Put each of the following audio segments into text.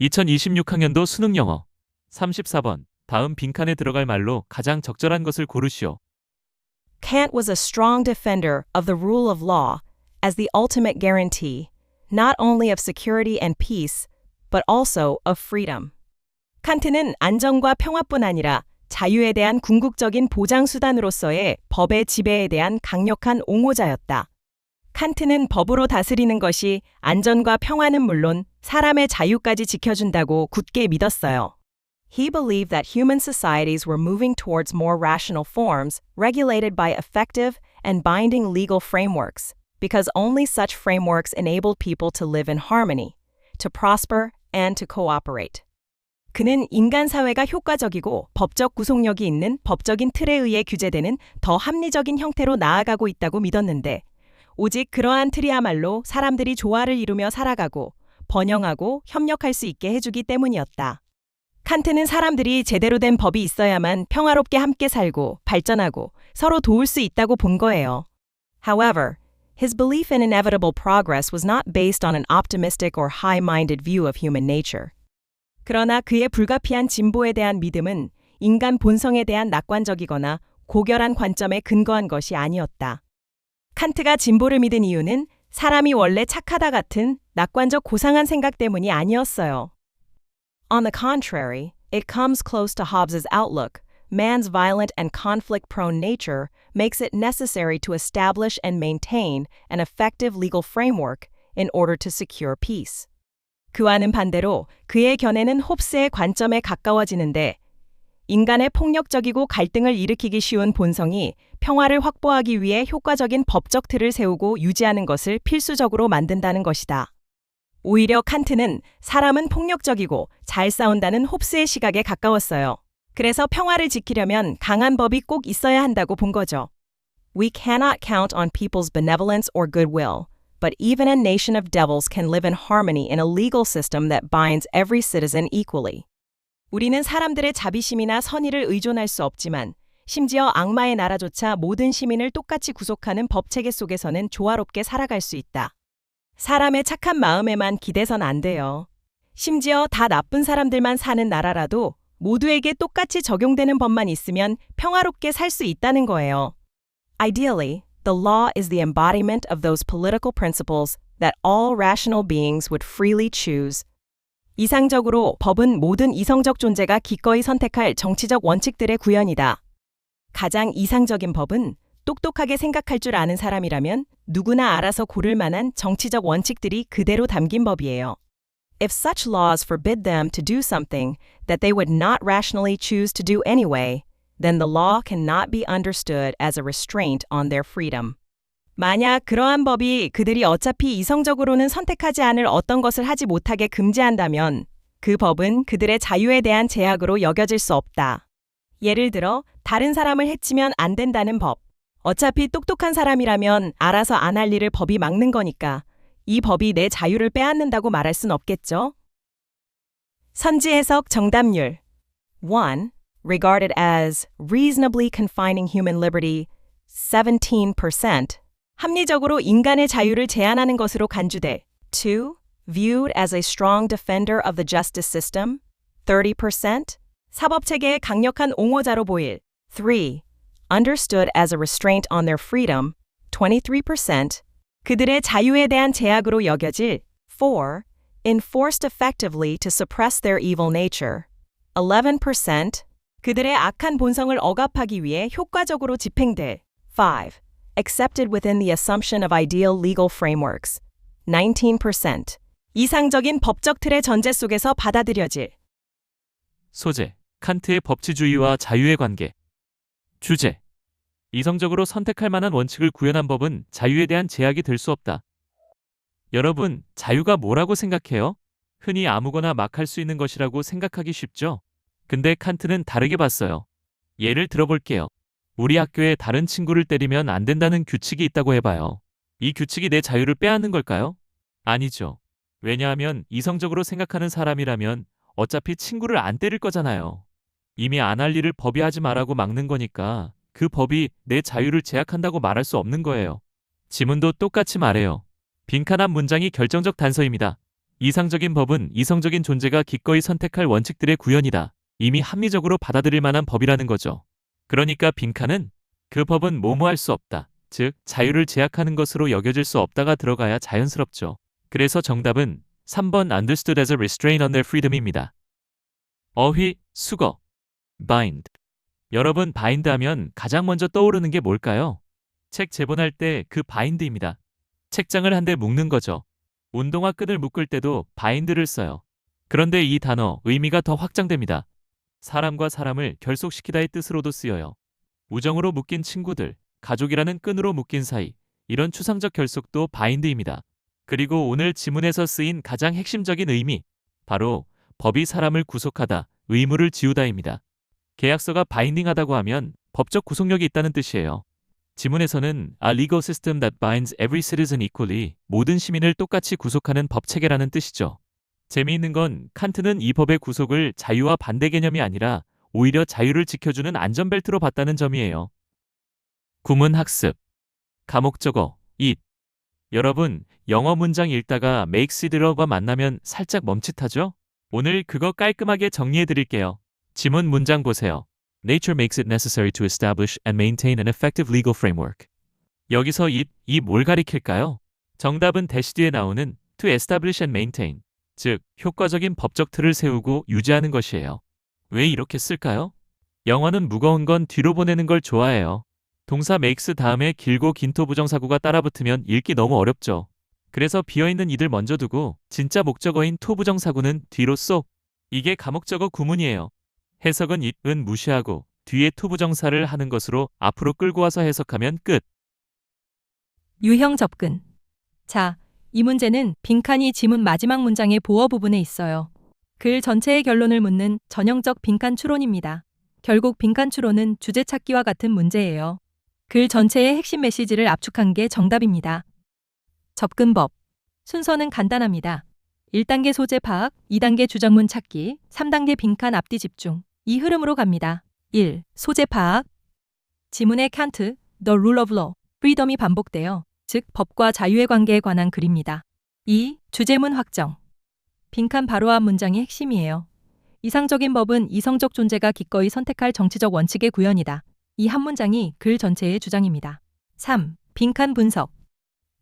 2026학년도 수능 영어 34번. 다음 빈칸에 들어갈 말로 가장 적절한 것을 고르시오. Kant was a strong defender of the rule of law as the ultimate guarantee, not only of security and peace, but also of freedom. 칸트는 안정과 평화뿐 아니라 자유에 대한 궁극적인 보장수단으로서의 법의 지배에 대한 강력한 옹호자였다. 칸트는 법으로 다스리는 것이 안전과 평화는 물론 사람의 자유까지 지켜준다고 굳게 믿었어요. He believed that human societies were moving towards more rational forms regulated by effective and binding legal frameworks, because only such frameworks enabled people to live in harmony, to prosper, and to cooperate. 그는 인간 사회가 효과적이고 법적 구속력이 있는 법적인 틀에 의해 규제되는 더 합리적인 형태로 나아가고 있다고 믿었는데, 오직 그러한 틀이야말로 사람들이 조화를 이루며 살아가고 번영하고 협력할 수 있게 해주기 때문이었다. 칸트는 사람들이 제대로 된 법이 있어야만 평화롭게 함께 살고 발전하고 서로 도울 수 있다고 본 거예요. However, his belief in inevitable progress was not based on an optimistic or high-minded view of human nature. 그러나 그의 불가피한 진보에 대한 믿음은 인간 본성에 대한 낙관적이거나 고결한 관점에 근거한 것이 아니었다. 칸트가 진보를 믿은 이유는 사람이 원래 착하다 같은 낙관적 고상한 생각 때문이 아니었어요. On the contrary, it comes close to Hobbes's outlook. Man's violent and conflict-prone nature makes it necessary to establish and maintain an effective legal framework in order to secure peace. 그와는 반대로 그의 견해는 홉스의 관점에 가까워지는데, 인간의 폭력적이고 갈등을 일으키기 쉬운 본성이 평화를 확보하기 위해 효과적인 법적 틀을 세우고 유지하는 것을 필수적으로 만든다는 것이다. 오히려 칸트는 사람은 폭력적이고 잘 싸운다는 홉스의 시각에 가까웠어요. 그래서 평화를 지키려면 강한 법이 꼭 있어야 한다고 본 거죠. We cannot count on people's benevolence or goodwill, but even a nation of devils can live in harmony in a legal system that binds every citizen equally. 우리는 사람들의 자비심이나 선의를 의존할 수 없지만 심지어 악마의 나라조차 모든 시민을 똑같이 구속하는 법체계 속에서는 조화롭게 살아갈 수 있다. 사람의 착한 마음에만 기대선 안 돼요. 심지어 다 나쁜 사람들만 사는 나라라도 모두에게 똑같이 적용되는 법만 있으면 평화롭게 살 수 있다는 거예요. Ideally, the law is the embodiment of those political principles that all rational beings would freely choose. 이상적으로 법은 모든 이성적 존재가 기꺼이 선택할 정치적 원칙들의 구현이다. 가장 이상적인 법은 똑똑하게 생각할 줄 아는 사람이라면 누구나 알아서 고를 만한 정치적 원칙들이 그대로 담긴 법이에요. If such laws forbid them to do something that they would not rationally choose to do anyway, then the law cannot be understood as a restraint on their freedom. 만약 그러한 법이 그들이 어차피 이성적으로는 선택하지 않을 어떤 것을 하지 못하게 금지한다면 그 법은 그들의 자유에 대한 제약으로 여겨질 수 없다. 예를 들어 다른 사람을 해치면 안 된다는 법. 어차피 똑똑한 사람이라면 알아서 안 할 일을 법이 막는 거니까 이 법이 내 자유를 빼앗는다고 말할 순 없겠죠? 선지 해석 정답률 1. Regarded as reasonably confining human liberty 17%. 합리적으로 인간의 자유를 제한하는 것으로 간주돼. 2. Viewed as a strong defender of the justice system 30%. 사법체계의 강력한 옹호자로 보일. 3. Understood as a restraint on their freedom 23%. 그들의 자유에 대한 제약으로 여겨질. 4. Enforced effectively to suppress their evil nature 11%. 그들의 악한 본성을 억압하기 위해 효과적으로 집행될. 5. Accepted within the assumption of ideal legal frameworks 19%. 이상적인 법적 틀의 전제 속에서 받아들여질. 소재. 칸트의 법치주의와 자유의 관계. 주제. 이성적으로 선택할 만한 원칙을 구현한 법은 자유에 대한 제약이 될 수 없다. 여러분, 자유가 뭐라고 생각해요? 흔히 아무거나 막 할 수 있는 것이라고 생각하기 쉽죠? 근데 칸트는 다르게 봤어요. 예를 들어볼게요. 우리 학교에 다른 친구를 때리면 안 된다는 규칙이 있다고 해봐요. 이 규칙이 내 자유를 빼앗는 걸까요? 아니죠. 왜냐하면 이성적으로 생각하는 사람이라면 어차피 친구를 안 때릴 거잖아요. 이미 안 할 일을 법이 하지 말라고 막는 거니까 그 법이 내 자유를 제약한다고 말할 수 없는 거예요. 지문도 똑같이 말해요. 빈칸 앞 문장이 결정적 단서입니다. 이상적인 법은 이성적인 존재가 기꺼이 선택할 원칙들의 구현이다. 이미 합리적으로 받아들일 만한 법이라는 거죠. 그러니까 빈칸은 그 법은 뭐뭐할 수 없다. 즉, 자유를 제약하는 것으로 여겨질 수 없다가 들어가야 자연스럽죠. 그래서 정답은 3번 understood as a restraint on their freedom입니다. 어휘, 수거, bind. 여러분, 바인드 하면 가장 먼저 떠오르는 게 뭘까요? 책 제본할 때 그 바인드입니다. 책장을 한데 묶는 거죠. 운동화 끈을 묶을 때도 바인드를 써요. 그런데 이 단어 의미가 더 확장됩니다. 사람과 사람을 결속시키다의 뜻으로도 쓰여요. 우정으로 묶인 친구들, 가족이라는 끈으로 묶인 사이, 이런 추상적 결속도 바인드입니다. 그리고 오늘 지문에서 쓰인 가장 핵심적인 의미, 바로 법이 사람을 구속하다, 의무를 지우다입니다. 계약서가 바인딩하다고 하면 법적 구속력이 있다는 뜻이에요. 지문에서는 A legal system that binds every citizen equally, 모든 시민을 똑같이 구속하는 법체계라는 뜻이죠. 재미있는 건 칸트는 이 법의 구속을 자유와 반대 개념이 아니라 오히려 자유를 지켜주는 안전벨트로 봤다는 점이에요. 구문 학습. 가목적어, it. 여러분, 영어 문장 읽다가 makes it과 만나면 살짝 멈칫하죠? 오늘 그거 깔끔하게 정리해 드릴게요. 지문 문장 보세요. Nature makes it necessary to establish and maintain an effective legal framework. 여기서 it, 이 뭘 가리킬까요? 정답은 대시 뒤에 나오는 to establish and maintain, 즉 효과적인 법적 틀을 세우고 유지하는 것이에요. 왜 이렇게 쓸까요? 영어는 무거운 건 뒤로 보내는 걸 좋아해요. 동사 makes 다음에 길고 긴 to 부정사구가 따라붙으면 읽기 너무 어렵죠. 그래서 비어있는 이들 먼저 두고 진짜 목적어인 to 부정사구는 뒤로 쏙. 이게 가목적어 구문이에요. 해석은 it은 무시하고 뒤에 to 부정사를 하는 것으로 앞으로 끌고 와서 해석하면 끝. 유형 접근. 자, 이 문제는 빈칸이 지문 마지막 문장의 보어 부분에 있어요. 글 전체의 결론을 묻는 전형적 빈칸 추론입니다. 결국 빈칸 추론은 주제 찾기와 같은 문제예요. 글 전체의 핵심 메시지를 압축한 게 정답입니다. 접근법. 순서는 간단합니다. 1단계 소재 파악, 2단계 주장문 찾기, 3단계 빈칸 앞뒤 집중. 이 흐름으로 갑니다. 1. 소재 파악. 지문의 칸트, The Rule of Law, Freedom이 반복돼요. 즉, 법과 자유의 관계에 관한 글입니다. 2. 주제문 확정. 빈칸 바로 앞 문장이 핵심이에요. 이상적인 법은 이성적 존재가 기꺼이 선택할 정치적 원칙의 구현이다. 이 한 문장이 글 전체의 주장입니다. 3. 빈칸 분석.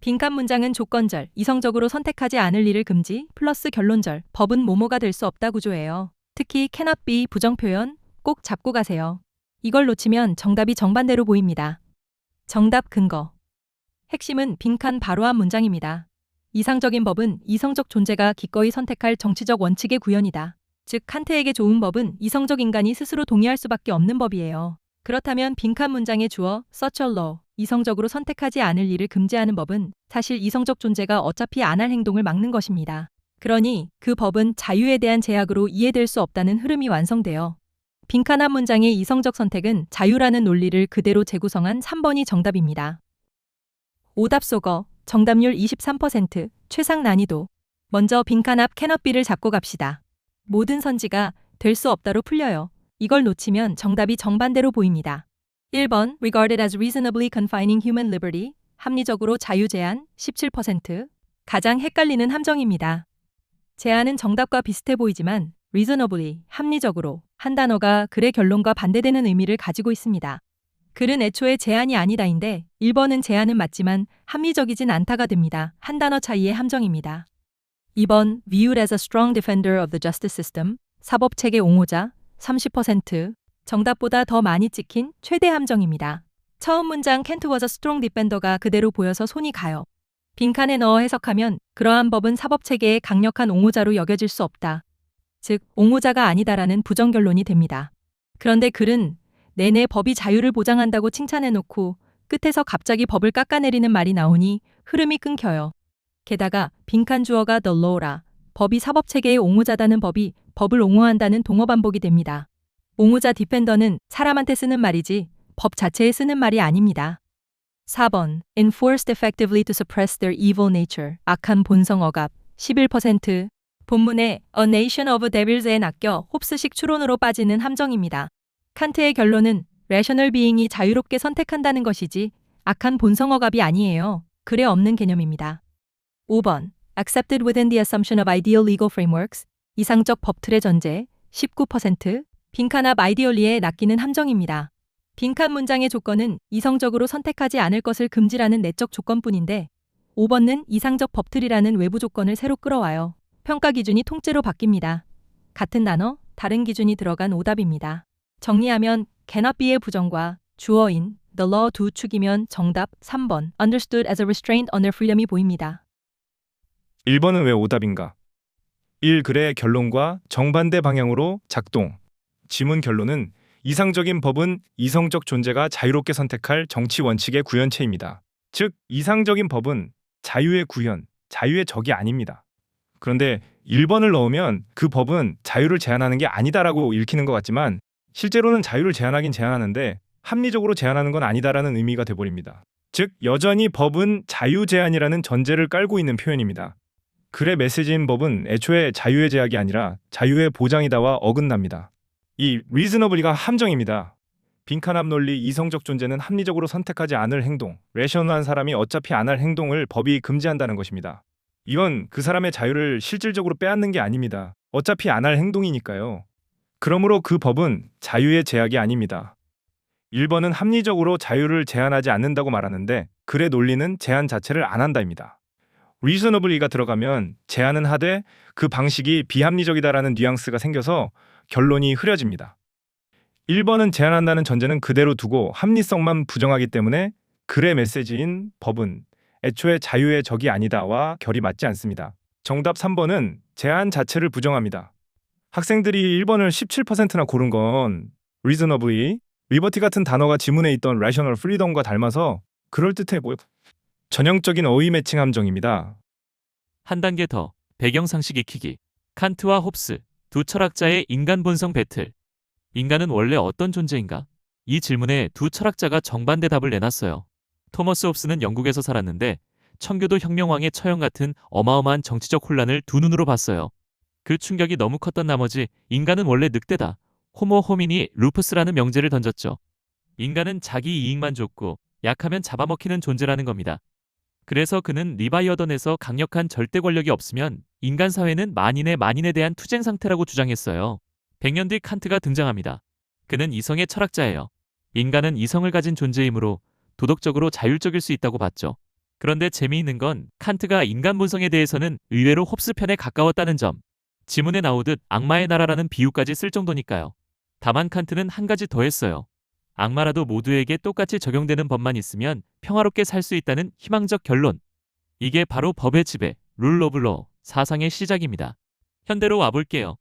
빈칸 문장은 조건절, 이성적으로 선택하지 않을 일을 금지, 플러스 결론절, 법은 뭐뭐가 될 수 없다 구조예요. 특히 cannot be 부정표현 꼭 잡고 가세요. 이걸 놓치면 정답이 정반대로 보입니다. 정답 근거. 핵심은 빈칸 바로 앞 문장입니다. 이상적인 법은 이성적 존재가 기꺼이 선택할 정치적 원칙의 구현이다. 즉, 칸트에게 좋은 법은 이성적 인간이 스스로 동의할 수밖에 없는 법이에요. 그렇다면 빈칸 문장의 주어 such a law, 이성적으로 선택하지 않을 일을 금지하는 법은 사실 이성적 존재가 어차피 안 할 행동을 막는 것입니다. 그러니 그 법은 자유에 대한 제약으로 이해될 수 없다는 흐름이 완성돼요. 빈칸 앞 문장의 이성적 선택은 자유라는 논리를 그대로 재구성한 3번이 정답입니다. 오답 속어, 정답률 23%, 최상 난이도. 먼저 빈칸 앞 cannot be를 잡고 갑시다. 모든 선지가 될 수 없다로 풀려요. 이걸 놓치면 정답이 정반대로 보입니다. 1번 regarded as reasonably confining human liberty, 합리적으로 자유 제한 17%. 가장 헷갈리는 함정입니다. 제한은 정답과 비슷해 보이지만 reasonably, 합리적으로 한 단어가 글의 결론과 반대되는 의미를 가지고 있습니다. 글은 애초에 제한이 아니다인데 1번은 제한은 맞지만 합리적이진 않다가 됩니다. 한 단어 차이의 함정입니다. 2번 viewed as a strong defender of the justice system, 사법체계 옹호자 30%. 정답보다 더 많이 찍힌 최대 함정입니다. 처음 문장 Kant was a strong defender가 그대로 보여서 손이 가요. 빈칸에 넣어 해석하면 그러한 법은 사법체계의 강력한 옹호자로 여겨질 수 없다. 즉, 옹호자가 아니다라는 부정결론이 됩니다. 그런데 글은 내내 법이 자유를 보장한다고 칭찬해놓고 끝에서 갑자기 법을 깎아내리는 말이 나오니 흐름이 끊겨요. 게다가 빈칸 주어가 the law라, 법이 사법체계의 옹호자다는 법이 법을 옹호한다는 동어 반복이 됩니다. 옹호자 디펜더는 사람한테 쓰는 말이지 법 자체에 쓰는 말이 아닙니다. 4번 enforced effectively to suppress their evil nature, 악한 본성 억압 11%. 본문에 A Nation of Devils에 낚여 홉스식 추론으로 빠지는 함정입니다. 칸트의 결론은 rational being이 자유롭게 선택한다는 것이지 악한 본성 억압이 아니에요. 글에 없는 개념입니다. 5번 accepted within the assumption of ideal legal frameworks, 이상적 법틀의 전제, 19%, 빈칸 앞 ideally에 낚이는 함정입니다. 빈칸 문장의 조건은 이성적으로 선택하지 않을 것을 금지라는 내적 조건뿐인데 5번은 이상적 법틀이라는 외부 조건을 새로 끌어와요. 평가 기준이 통째로 바뀝니다. 같은 단어, 다른 기준이 들어간 오답입니다. 정리하면 cannot be의 부정과 주어인 the law 두 축이면 정답 3번 understood as a restraint on their freedom이 보입니다. 1번은 왜 오답인가? 1. 글의 결론과 정반대 방향으로 작동. 지문 결론은 이상적인 법은 이성적 존재가 자유롭게 선택할 정치 원칙의 구현체입니다. 즉, 이상적인 법은 자유의 구현, 자유의 적이 아닙니다. 그런데 1번을 넣으면 그 법은 자유를 제한하는 게 아니다라고 읽히는 것 같지만 실제로는 자유를 제한하긴 제한하는데 합리적으로 제한하는 건 아니다라는 의미가 돼버립니다. 즉, 여전히 법은 자유 제한이라는 전제를 깔고 있는 표현입니다. 글의 메시지인 법은 애초에 자유의 제약이 아니라 자유의 보장이다와 어긋납니다. 이 reasonably가 함정입니다. 빈칸 앞 논리 이성적 존재는 합리적으로 선택하지 않을 행동, 레셔널한 사람이 어차피 안 할 행동을 법이 금지한다는 것입니다. 이건 그 사람의 자유를 실질적으로 빼앗는 게 아닙니다. 어차피 안 할 행동이니까요. 그러므로 그 법은 자유의 제약이 아닙니다. 1번은 합리적으로 자유를 제한하지 않는다고 말하는데 글의 논리는 제한 자체를 안 한다입니다. reasonably가 들어가면 제한은 하되 그 방식이 비합리적이다라는 뉘앙스가 생겨서 결론이 흐려집니다. 1번은 제한한다는 전제는 그대로 두고 합리성만 부정하기 때문에 글의 메시지인 법은 애초에 자유의 적이 아니다와 결이 맞지 않습니다. 정답 3번은 제한 자체를 부정합니다. 학생들이 1번을 17%나 고른 건 reasonably, liberty 같은 단어가 지문에 있던 rational freedom과 닮아서 그럴듯해 보여. 전형적인 어휘 매칭 함정입니다. 한 단계 더 배경 상식 익히기. 칸트와 홉스 두 철학자의 인간 본성 배틀. 인간은 원래 어떤 존재인가? 이 질문에 두 철학자가 정반대 답을 내놨어요. 토머스 홉스는 영국에서 살았는데 청교도 혁명왕의 처형 같은 어마어마한 정치적 혼란을 두 눈으로 봤어요. 그 충격이 너무 컸던 나머지 인간은 원래 늑대다. 호모 호미니 루푸스라는 명제를 던졌죠. 인간은 자기 이익만 쫓고 약하면 잡아먹히는 존재라는 겁니다. 그래서 그는 리바이어던에서 강력한 절대 권력이 없으면 인간 사회는 만인에 대한 투쟁 상태라고 주장했어요. 100년 뒤 칸트가 등장합니다. 그는 이성의 철학자예요. 인간은 이성을 가진 존재이므로 도덕적으로 자율적일 수 있다고 봤죠. 그런데 재미있는 건 칸트가 인간 본성에 대해서는 의외로 홉스 편에 가까웠다는 점. 지문에 나오듯 악마의 나라라는 비유까지 쓸 정도니까요. 다만 칸트는 한 가지 더 했어요. 악마라도 모두에게 똑같이 적용되는 법만 있으면 평화롭게 살 수 있다는 희망적 결론. 이게 바로 법의 지배, 룰 오브 로, 사상의 시작입니다. 현대로 와볼게요.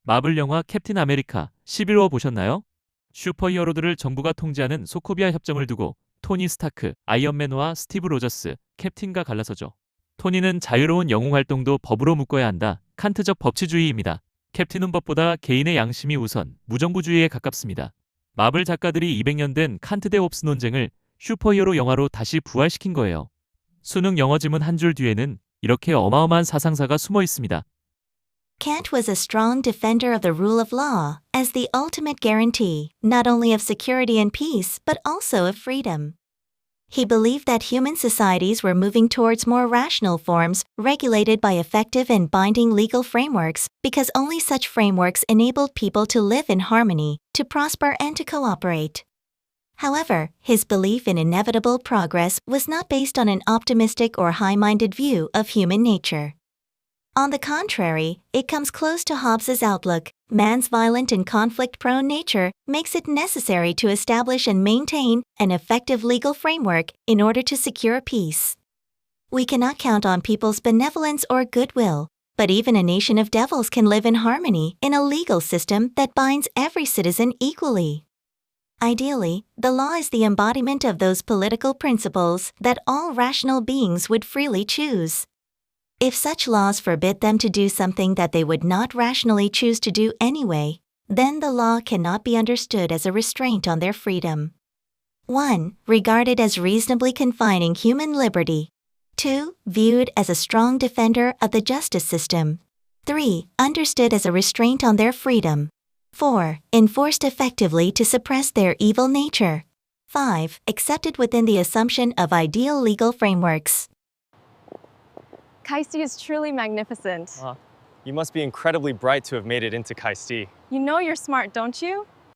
마블 영화 캡틴 아메리카 11호 보셨나요? 슈퍼히어로들을 정부가 통제하는 소코비아 협정을 두고 토니 스타크, 아이언맨과 스티브 로저스, 캡틴과 갈라서죠. 토니는 자유로운 영웅 활동도 법으로 묶어야 한다. 칸트적 법치주의입니다. 캡틴은 법보다 개인의 양심이 우선, 무정부주의에 가깝습니다. 마블 작가들이 200년 된 칸트 대 홉스 논쟁을 슈퍼히어로 영화로 다시 부활시킨 거예요. 수능 영어 지문 한 줄 뒤에는 이렇게 어마어마한 사상사가 숨어 있습니다. Kant was a strong defender of the rule of law as the ultimate guarantee not only of security and peace but also of freedom. He believed that human societies were moving towards more rational forms regulated by effective and binding legal frameworks because only such frameworks enabled people to live in harmony, to prosper and to cooperate. However, his belief in inevitable progress was not based on an optimistic or high-minded view of human nature. On the contrary, it comes close to Hobbes's outlook. Man's violent and conflict-prone nature makes it necessary to establish and maintain an effective legal framework in order to secure peace. We cannot count on people's benevolence or goodwill, but even a nation of devils can live in harmony in a legal system that binds every citizen equally. Ideally, the law is the embodiment of those political principles that all rational beings would freely choose. If such laws forbid them to do something that they would not rationally choose to do anyway, then the law cannot be understood as a restraint on their freedom. 1. Regarded as reasonably confining human liberty. 2. Viewed as a strong defender of the justice system. 3. Understood as a restraint on their freedom. 4. Enforced effectively to suppress their evil nature. 5. Accepted within the assumption of ideal legal frameworks. Kai-C is truly magnificent. You must be incredibly bright to have made it into Kai-C. You know you're smart, don't you?